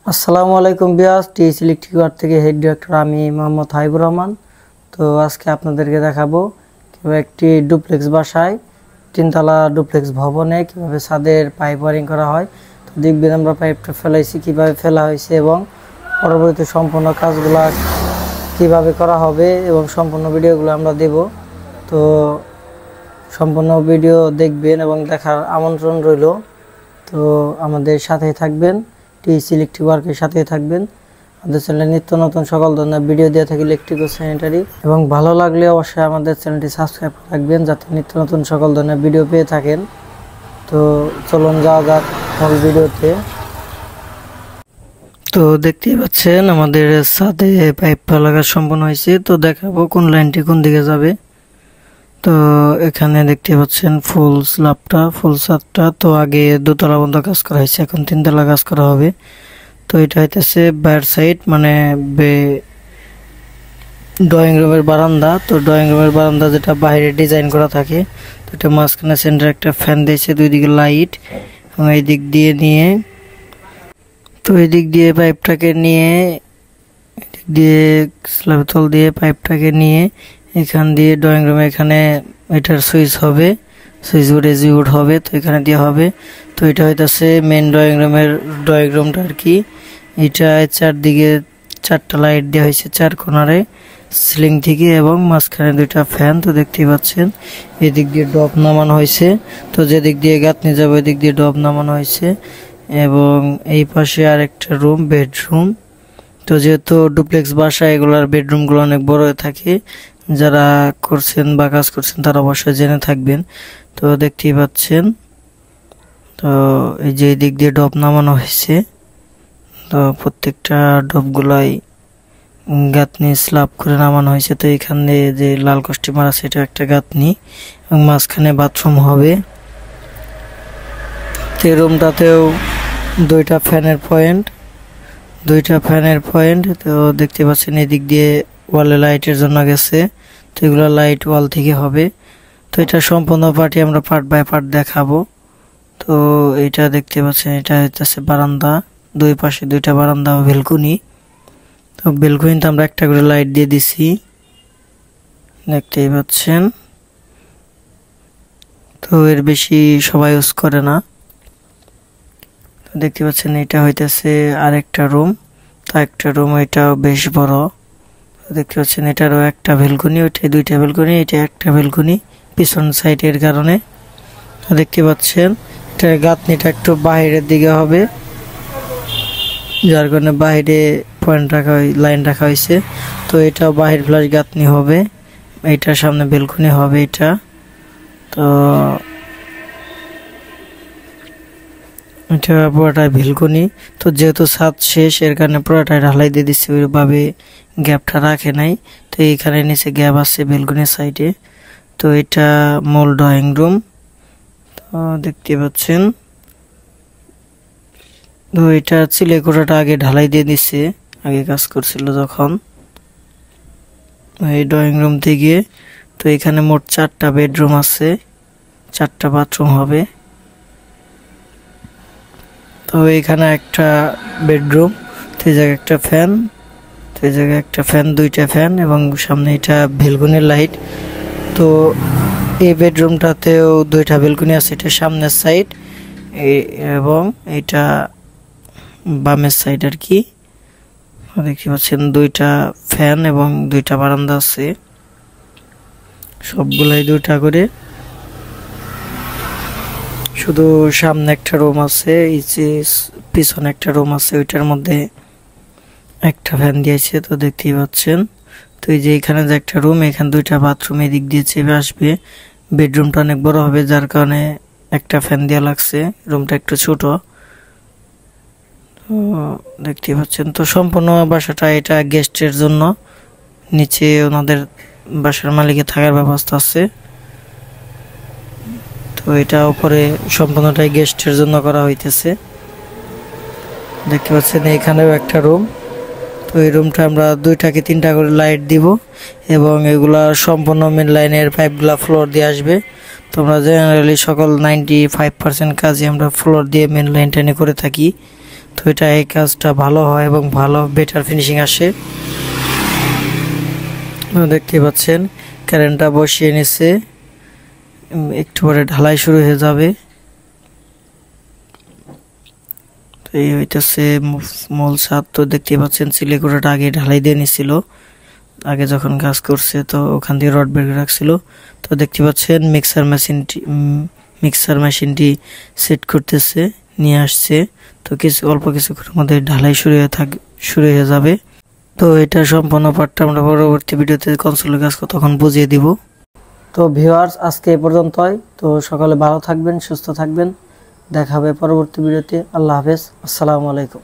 আসসালামু আলাইকুম বিয়াস T S electric work থেকে হেড ডিরেক্টর আমি মোহাম্মদ হাবিবুর রহমান। তো আজকে আপনাদেরকে দেখাবো কিভাবে একটি ডুপ্লেক্স বাসায় তিনতলা ডুপ্লেক্স ভবনে কিভাবে ছাদের পাইপ ওয়ারিং করা হয়। তো দেখবেন আমরা পাইপটা ফেলাইছি কিভাবে ফেলা হয়েছে এবং পরবর্তী সম্পূর্ণ কাজগুলো কিভাবে করা হবে এবং সম্পূর্ণ ভিডিওগুলো আমরা দেব। তো সম্পূর্ণ ভিডিও দেখবেন এবং দেখার আমন্ত্রণ রইল। তো আমাদের সাথেই থাকবেন, টিএস ইলেকট্রিক ওয়ার্কের সাথে থাকবেন। আমাদের চ্যানেলে নিত্য নতুন সকল ধরনের ভিডিও দিয়ে থাকি ইলেকট্রিক ও স্যানিটারি, এবং ভালো লাগলে অবশ্যই আমাদের চ্যানেলটি সাবস্ক্রাইব করে রাখবেন যাতে নিত্য নতুন সকল ধরনের ভিডিও পেয়ে থাকেন। তো চলুন যাওয়া যাক মূল ভিডিওতে। তো দেখতেই পাচ্ছেন আমাদের ছাদে পাইপ লাগা সম্পন্ন হয়েছে। তো দেখাবো কোন লাইনটি কোন দিকে যাবে। তো এখানে দেখতে পাচ্ছেন ফুল স্ল্যাবটা, ফুল ছাদটা তো আগে দোতলা পর্যন্ত কাজ করা হয়েছে, এখন তিনতলা কাজ করা হবে। তো এটা হইতেছে বাইরের সাইড, মানে ড্রয়িং রুমের বারান্দা। তো ড্রয়িং রুমের বারান্দা যেটা বাইরে ডিজাইন করা থাকে, তো এটা মাঝখানে সেন্টার একটা ফ্যান দিয়েছে, দুই দিকে লাইট, এবং এই দিক দিয়ে নিয়ে তো এই দিক দিয়ে পাইপটাকে নিয়ে এদিক দিয়ে স্ল্যাবের তল দিয়ে পাইপটাকে নিয়ে এখান দিয়ে ড্রয়িং রুমে এখানে এটার সুইচ হবে, সুইচ বোর্ড এজিউড হবে, তো এখানে দেওয়া হবে। তো এটা হইতেছে মেন ড্রয়িং রুমটা আর কি। এটা চারদিকে চারটা লাইট দেওয়া হয়েছে চার কোণারে সিলিং থেকে, এবং মাঝখানে দুইটা ফ্যান। তো দেখতেই পাচ্ছেন এদিক দিয়ে ডব নামানো হয়েছে, তো যেদিক দিয়ে গাঁথনি যাবে ওই দিক দিয়ে ডব নামানো হয়েছে। এবং এই পাশে আরেকটা রুম, বেডরুম। তো যেহেতু ডুপ্লেক্স বাসা এগুলার বেডরুমগুলো অনেক বড় হয়ে থাকে, যারা করছেন বা কাজ করছেন তারা অবশ্যই জেনে থাকবেন। তো দেখতেই পাচ্ছেন, তো এই যে দিক দিয়ে ডব নামানো হয়েছে, তো প্রত্যেকটা ডবগুলাই গাঁথনি স্ল্যাব করে নামানো হয়েছে। তো এখানে যে লাল কস্টিমার আছে এটা একটা গাঁথনি, এবং মাঝখানে বাথরুম হবে। তো এই রুমটাতেও দুইটা ফ্যানের পয়েন্ট। তো দেখতে পাচ্ছেন এদিক দিয়ে ওয়ালে লাইটের জন্য গেছে, তো এগুলো লাইট ওয়াল থেকে হবে। তো এটা সম্পূর্ণ পার্টি আমরা পার্ট বাই পার্ট দেখাবো। তো এটা দেখতে পাচ্ছেন এটা হচ্ছে বারান্দা, দুই পাশে দুইটা বারান্দা বেলকুনি। তো বেলকুনিতে আমরা একটা করে লাইট দিয়ে দিছি, দেখতেই পাচ্ছেন। তো এর বেশি সবাই ইউজ করে না। তো দেখতে পাচ্ছেন এটা হইতেছে আরেকটা রুম, তো একটা রুম এটাও বেশ বড়। দেখতে পাচ্ছেন এটারও একটা বেলকুনি, ওইটাই দুইটা বেলকুনি, এটা একটা বেলকুনি পিছন সাইডের কারণে। দেখতে পাচ্ছেন এটা গাঁথনিটা একটু বাইরের দিকে হবে, যার কারণে বাইরে পয়েন্ট লাইন রাখা হয়েছে। তো এটা বাহির ফ্লাশ গাঁথনি হবে, এইটার সামনে বেলকুনি হবে এটা। তো এটা পুরোটাই বেলকুনি। তো যেহেতু ছাদ শেষ এর কারণে পুরোটাই ঢালাই দিয়ে দিচ্ছে, ওইভাবে গ্যাপটা রাখে নাই। তো এইখানে নিচে গ্যাপ আছে বেলকুনির সাইডে। তো এটা মূল ড্রয়িং রুম, তো দেখতে পাচ্ছেন। তো এটা চিলে কোঠাটা আগে ঢালাই দিয়ে দিচ্ছে, আগে কাজ করছিল যখন। এই ড্রয়িং রুম থেকে তো এখানে মোট 4টা বেডরুম আছে, 4টা বাথরুম হবে। তো এখানে একটা বেডরুম, তো এই জায়গায় একটা ফ্যান, তো এই জায়গায় একটা ফ্যান, দুইটা ফ্যান, এবং সামনে এটা বেলকুনির লাইট। তো এই বেডরুমটাতেও দুইটা বেলকুনি আছে, এটা সামনের সাইড এবং এটা বামের সাইড আর কি। দেখতে পাচ্ছেন দুইটা ফ্যান এবং দুইটা বারান্দা আছে, সবগুলাই দুইটা করে। শুধু সামনে একটা রুম আছে, এই যে পিছনে একটা রুম আছে, ওইটার মধ্যে একটা ফ্যান দিয়েছে। তো দেখতেই পাচ্ছেন। তো এই যে এখানে যে একটা রুম, এখানে দুইটা বাথরুম এদিক দিয়ে চেপে আসবে। বেডরুমটা অনেক বড় হবে, যার কারণে একটা ফ্যান দেওয়া লাগছে, রুমটা একটু ছোট। তো দেখতে পাচ্ছেন। তো সম্পূর্ণ বাসাটা এটা গেস্টের জন্য, নিচে ওনাদের বাসার মালিকের থাকার ব্যবস্থা আছে। তো এটা উপরে সম্পূর্ণটাই গেস্টের জন্য করা হইতেছে। দেখতে পাচ্ছেন এখানেও একটা রুম। তো এই রুমটা আমরা 2টা কি 3টা করে লাইট দিব, এবং এগুলা সম্পূর্ণ মেন লাইনের পাইপগুলা ফ্লোর দিয়ে আসবে। তো আমরা জেনারেলি সকল 95% কাজই আমরা ফ্লোর দিয়ে মেন লাইন টেনে করে থাকি। তো এটা এই কাজটা ভালো হয় এবং ভালো বেটার ফিনিশিং আসে। দেখতে পাচ্ছেন কারেন্টটা বসিয়ে নিচ্ছে, একটু পরে ঢালাই শুরু হয়ে যাবে। তো এই হইতেছে মূল ছাদ। তো দেখতে পাচ্ছেন সিলিকোনাটা আগে ঢালাই দিয়ে নিছিল, আগে যখন কাজ করছে তো ওখান দিয়ে রড বের করে রাখছিল। তো দেখতে পাচ্ছেন মিক্সার মেশিনটি সেট করতেছে, নিয়ে আসছে। তো অল্প কিছুক্ষণের মধ্যে ঢালাই শুরু হয়ে যাবে। তো এটা সম্পূর্ণ পার্টটা আমরা পরবর্তী ভিডিওতে কনসোলের কাজ তখন বুঝিয়ে দিব। তো ভিউয়ার্স, আজকে এ পর্যন্তই। তো সকালে ভালো থাকবেন, সুস্থ থাকবেন, দেখা হবে পরবর্তী ভিডিওতে। আল্লাহ হাফেজ, আসসালামু আলাইকুম।